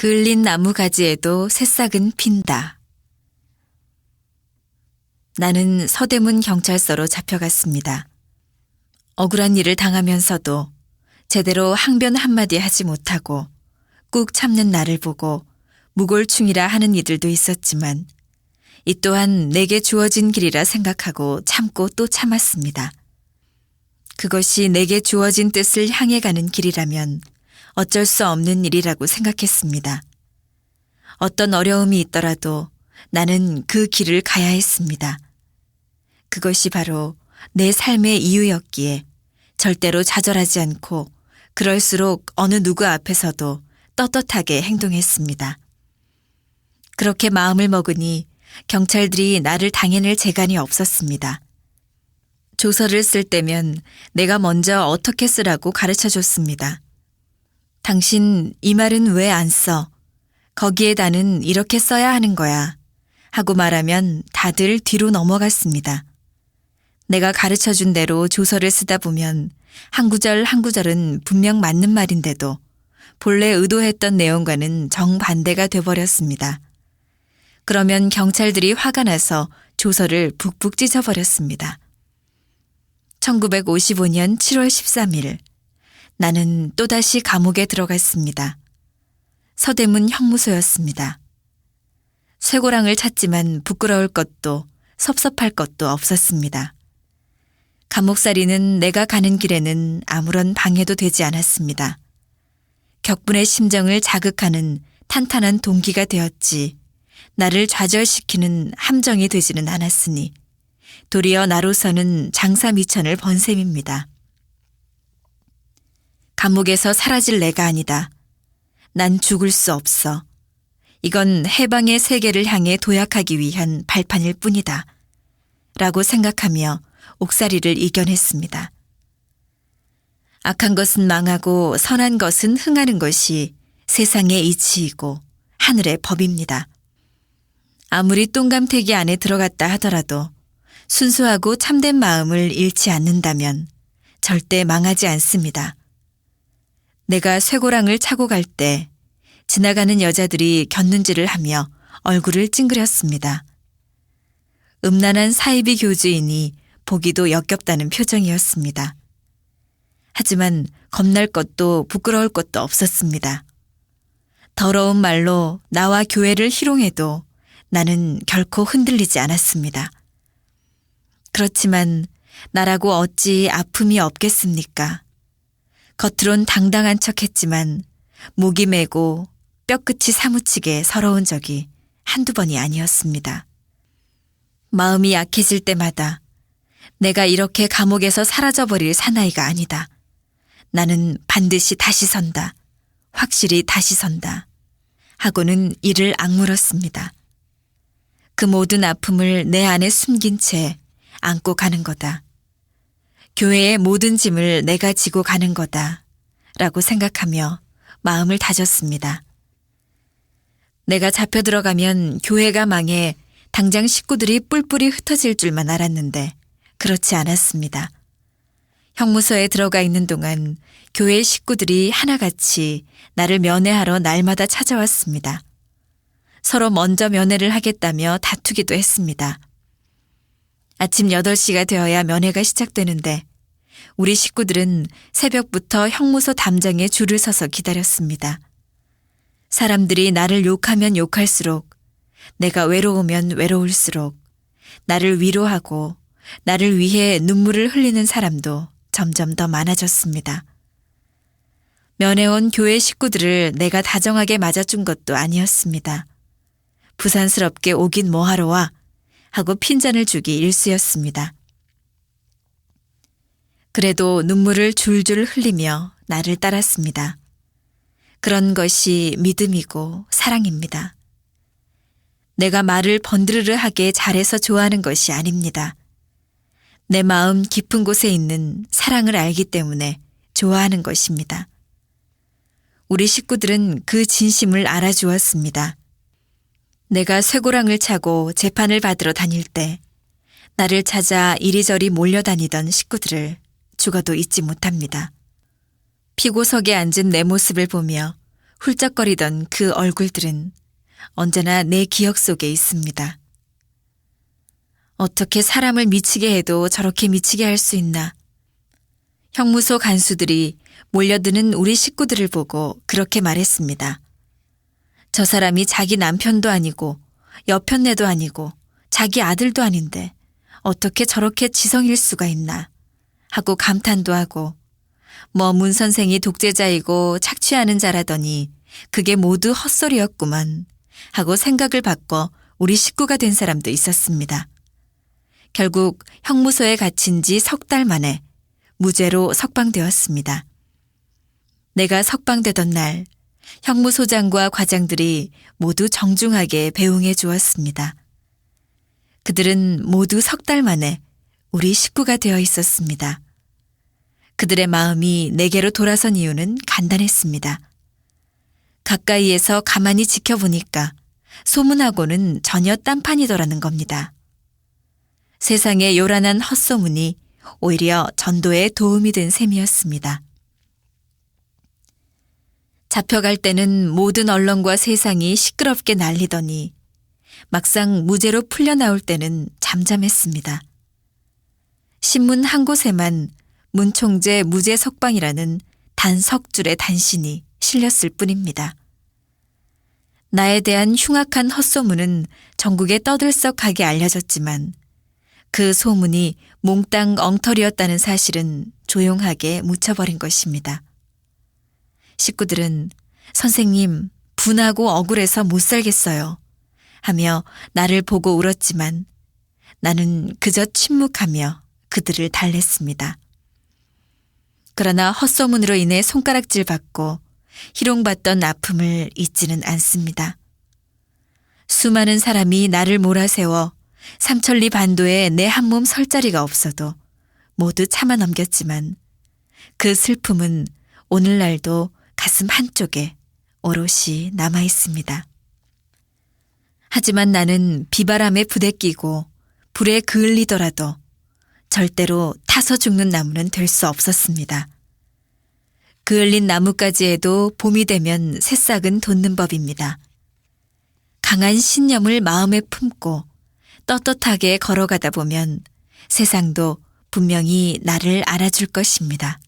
그을린 나무 가지에도 새싹은 핀다. 나는 서대문 경찰서로 잡혀갔습니다. 억울한 일을 당하면서도 제대로 항변 한마디 하지 못하고 꾹 참는 나를 보고 무골충이라 하는 이들도 있었지만 이 또한 내게 주어진 길이라 생각하고 참고 또 참았습니다. 그것이 내게 주어진 뜻을 향해 가는 길이라면 어쩔 수 없는 일이라고 생각했습니다. 어떤 어려움이 있더라도 나는 그 길을 가야 했습니다. 그것이 바로 내 삶의 이유였기에 절대로 좌절하지 않고 그럴수록 어느 누구 앞에서도 떳떳하게 행동했습니다. 그렇게 마음을 먹으니 경찰들이 나를 당해낼 재간이 없었습니다. 조서를 쓸 때면 내가 먼저 어떻게 쓰라고 가르쳐줬습니다. 당신 이 말은 왜 안 써? 거기에 나는 이렇게 써야 하는 거야. 하고 말하면 다들 뒤로 넘어갔습니다. 내가 가르쳐준 대로 조서를 쓰다 보면 한 구절 한 구절은 분명 맞는 말인데도 본래 의도했던 내용과는 정반대가 돼버렸습니다. 그러면 경찰들이 화가 나서 조서를 북북 찢어버렸습니다. 1955년 7월 13일 나는 또다시 감옥에 들어갔습니다. 서대문 형무소였습니다. 쇠고랑을 찾지만 부끄러울 것도 섭섭할 것도 없었습니다. 감옥살이는 내가 가는 길에는 아무런 방해도 되지 않았습니다. 격분의 심정을 자극하는 탄탄한 동기가 되었지 나를 좌절시키는 함정이 되지는 않았으니 도리어 나로서는 장사미천을 번 셈입니다. 감옥에서 사라질 내가 아니다. 난 죽을 수 없어. 이건 해방의 세계를 향해 도약하기 위한 발판일 뿐이다. 라고 생각하며 옥살이를 이겨냈습니다. 악한 것은 망하고 선한 것은 흥하는 것이 세상의 이치이고 하늘의 법입니다. 아무리 똥감태기 안에 들어갔다 하더라도 순수하고 참된 마음을 잃지 않는다면 절대 망하지 않습니다. 내가 쇠고랑을 차고 갈 때 지나가는 여자들이 곁눈질을 하며 얼굴을 찡그렸습니다. 음란한 사이비 교주이니 보기도 역겹다는 표정이었습니다. 하지만 겁날 것도 부끄러울 것도 없었습니다. 더러운 말로 나와 교회를 희롱해도 나는 결코 흔들리지 않았습니다. 그렇지만 나라고 어찌 아픔이 없겠습니까? 겉으론 당당한 척했지만 목이 메고 뼈끝이 사무치게 서러운 적이 한두 번이 아니었습니다. 마음이 약해질 때마다 내가 이렇게 감옥에서 사라져버릴 사나이가 아니다. 나는 반드시 다시 선다. 확실히 다시 선다. 하고는 이를 악물었습니다. 그 모든 아픔을 내 안에 숨긴 채 안고 가는 거다. 교회의 모든 짐을 내가 지고 가는 거다. 라고 생각하며 마음을 다졌습니다. 내가 잡혀 들어가면 교회가 망해 당장 식구들이 뿔뿔이 흩어질 줄만 알았는데 그렇지 않았습니다. 형무소에 들어가 있는 동안 교회 식구들이 하나같이 나를 면회하러 날마다 찾아왔습니다. 서로 먼저 면회를 하겠다며 다투기도 했습니다. 아침 8시가 되어야 면회가 시작되는데 우리 식구들은 새벽부터 형무소 담장에 줄을 서서 기다렸습니다. 사람들이 나를 욕하면 욕할수록 내가 외로우면 외로울수록 나를 위로하고 나를 위해 눈물을 흘리는 사람도 점점 더 많아졌습니다. 면회 온 교회 식구들을 내가 다정하게 맞아준 것도 아니었습니다. 부산스럽게 오긴 뭐하러 와 하고 핀잔을 주기 일쑤였습니다. 그래도 눈물을 줄줄 흘리며 나를 따랐습니다. 그런 것이 믿음이고 사랑입니다. 내가 말을 번드르르하게 잘해서 좋아하는 것이 아닙니다. 내 마음 깊은 곳에 있는 사랑을 알기 때문에 좋아하는 것입니다. 우리 식구들은 그 진심을 알아주었습니다. 내가 쇠고랑을 차고 재판을 받으러 다닐 때 나를 찾아 이리저리 몰려다니던 식구들을 죽어도 잊지 못합니다. 피고석에 앉은 내 모습을 보며 훌쩍거리던 그 얼굴들은 언제나 내 기억 속에 있습니다. 어떻게 사람을 미치게 해도 저렇게 미치게 할 수 있나. 형무소 간수들이 몰려드는 우리 식구들을 보고 그렇게 말했습니다. 저 사람이 자기 남편도 아니고 여편네도 아니고 자기 아들도 아닌데 어떻게 저렇게 지성일 수가 있나 하고 감탄도 하고 뭐 문 선생이 독재자이고 착취하는 자라더니 그게 모두 헛소리였구만 하고 생각을 바꿔 우리 식구가 된 사람도 있었습니다. 결국 형무소에 갇힌 지 석 달 만에 무죄로 석방되었습니다. 내가 석방되던 날 형무소장과 과장들이 모두 정중하게 배웅해 주었습니다. 그들은 모두 석 달 만에 우리 식구가 되어 있었습니다. 그들의 마음이 내게로 돌아선 이유는 간단했습니다. 가까이에서 가만히 지켜보니까 소문하고는 전혀 딴판이더라는 겁니다. 세상의 요란한 헛소문이 오히려 전도에 도움이 된 셈이었습니다. 잡혀갈 때는 모든 언론과 세상이 시끄럽게 난리더니 막상 무죄로 풀려나올 때는 잠잠했습니다. 신문 한 곳에만 문총재 무죄 석방이라는 단 석 줄의 단신이 실렸을 뿐입니다. 나에 대한 흉악한 헛소문은 전국에 떠들썩하게 알려졌지만 그 소문이 몽땅 엉터리였다는 사실은 조용하게 묻혀버린 것입니다. 식구들은 선생님, 분하고 억울해서 못 살겠어요 하며 나를 보고 울었지만 나는 그저 침묵하며 그들을 달랬습니다. 그러나 헛소문으로 인해 손가락질 받고 희롱받던 아픔을 잊지는 않습니다. 수많은 사람이 나를 몰아세워 삼천리 반도에 내 한 몸 설 자리가 없어도 모두 참아 넘겼지만 그 슬픔은 오늘날도 가슴 한쪽에 오롯이 남아 있습니다. 하지만 나는 비바람에 부대끼고 불에 그을리더라도 절대로 타서 죽는 나무는 될 수 없었습니다. 그을린 나뭇가지에도 봄이 되면 새싹은 돋는 법입니다. 강한 신념을 마음에 품고 떳떳하게 걸어가다 보면 세상도 분명히 나를 알아줄 것입니다.